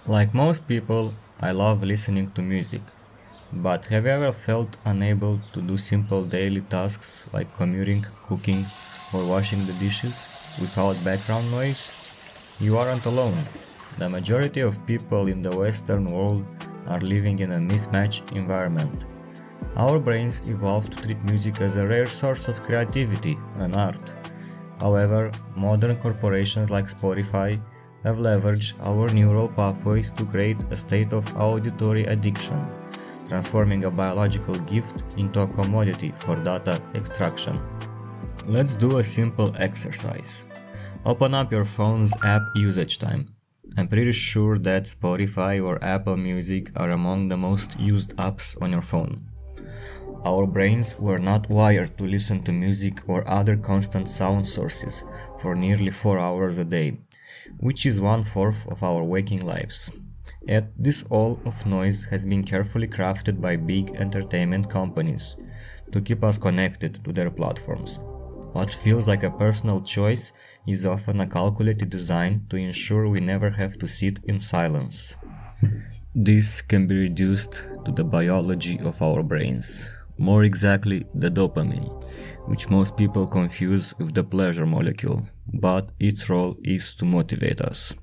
Like most people, I love listening to music, but have you ever felt unable to do simple daily tasks like commuting, cooking, or washing the dishes without background noise? You aren't alone. The majority of people in the Western world are living in a mismatched environment. Our brains evolved to treat music as a rare source of creativity and art. However, modern corporations like Spotify have leveraged our neural pathways to create a state of auditory addiction, transforming a biological gift into a commodity for data extraction. Let's do a simple exercise. Open up your phone's app usage time. I'm pretty sure that Spotify or Apple Music are among the most used apps on your phone. Our brains were not wired to listen to music or other constant sound sources for nearly 4 hours a day, which is 1/4 of our waking lives. Yet this all of noise has been carefully crafted by big entertainment companies to keep us connected to their platforms. What feels like a personal choice is often a calculated design to ensure we never have to sit in silence. This can be reduced to the biology of our brains, more exactly the dopamine, which most people confuse with the pleasure molecule, but its role is to motivate us.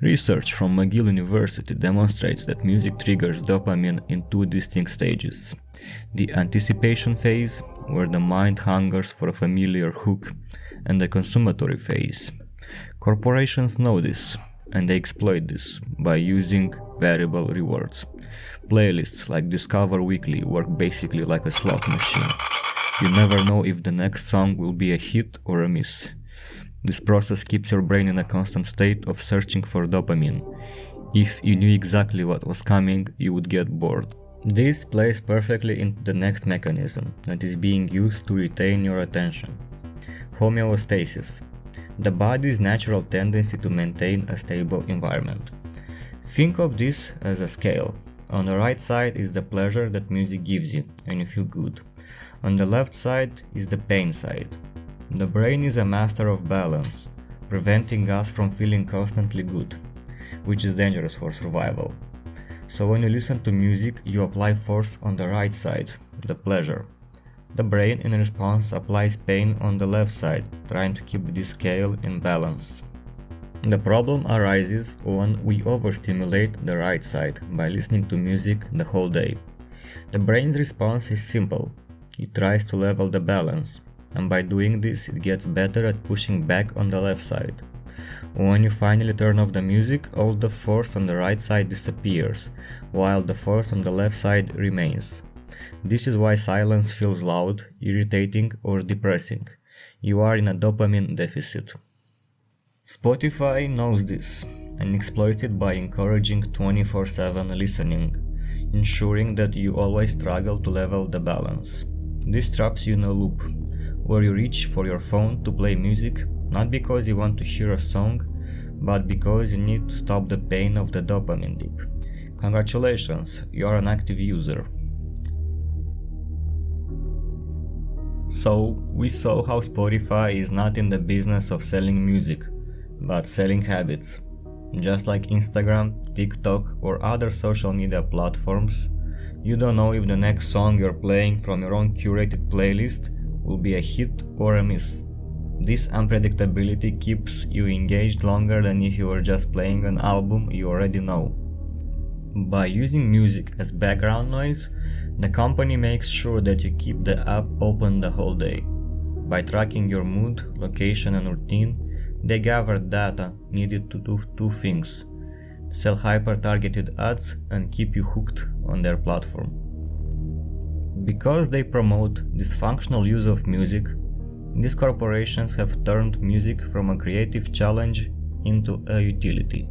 Research from McGill University demonstrates that music triggers dopamine in two distinct stages. The anticipation phase, where the mind hungers for a familiar hook, and the consummatory phase. Corporations know this, and they exploit this by using variable rewards. Playlists like Discover Weekly work basically like a slot machine. You never know if the next song will be a hit or a miss. This process keeps your brain in a constant state of searching for dopamine. If you knew exactly what was coming, you would get bored. This plays perfectly into the next mechanism that is being used to retain your attention. Homeostasis, the body's natural tendency to maintain a stable environment. Think of this as a scale. On the right side is the pleasure that music gives you and you feel good. On the left side is the pain side. The brain is a master of balance, preventing us from feeling constantly good, which is dangerous for survival. So when you listen to music, you apply force on the right side, the pleasure. The brain in response applies pain on the left side, trying to keep this scale in balance. The problem arises when we overstimulate the right side by listening to music the whole day. The brain's response is simple. It tries to level the balance, and by doing this it gets better at pushing back on the left side. When you finally turn off the music, all the force on the right side disappears, while the force on the left side remains. This is why silence feels loud, irritating, or depressing. You are in a dopamine deficit. Spotify knows this and exploits it by encouraging 24/7 listening, ensuring that you always struggle to level the balance. This traps you in a loop, where you reach for your phone to play music, not because you want to hear a song, but because you need to stop the pain of the dopamine dip. Congratulations, you are an active user. So, we saw how Spotify is not in the business of selling music, but selling habits. Just like Instagram, TikTok, or other social media platforms, you don't know if the next song you're playing from your own curated playlist will be a hit or a miss. This unpredictability keeps you engaged longer than if you were just playing an album you already know. By using music as background noise, the company makes sure that you keep the app open the whole day. By tracking your mood, location, and routine, they gather data needed to do two things: sell hyper-targeted ads and keep you hooked on their platform. Because they promote dysfunctional use of music, these corporations have turned music from a creative challenge into a utility,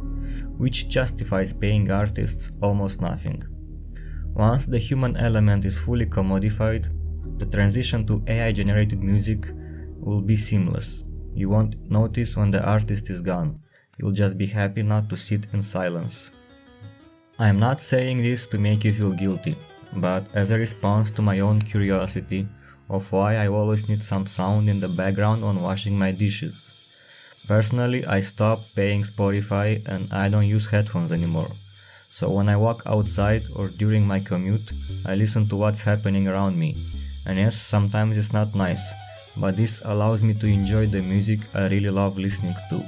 which justifies paying artists almost nothing. Once the human element is fully commodified, the transition to AI-generated music will be seamless. You won't notice when the artist is gone. You'll just be happy not to sit in silence. I'm not saying this to make you feel guilty, but as a response to my own curiosity of why I always need some sound in the background when washing my dishes. Personally, I stopped paying Spotify and I don't use headphones anymore. So when I walk outside or during my commute, I listen to what's happening around me. And yes, sometimes it's not nice, but this allows me to enjoy the music I really love listening to.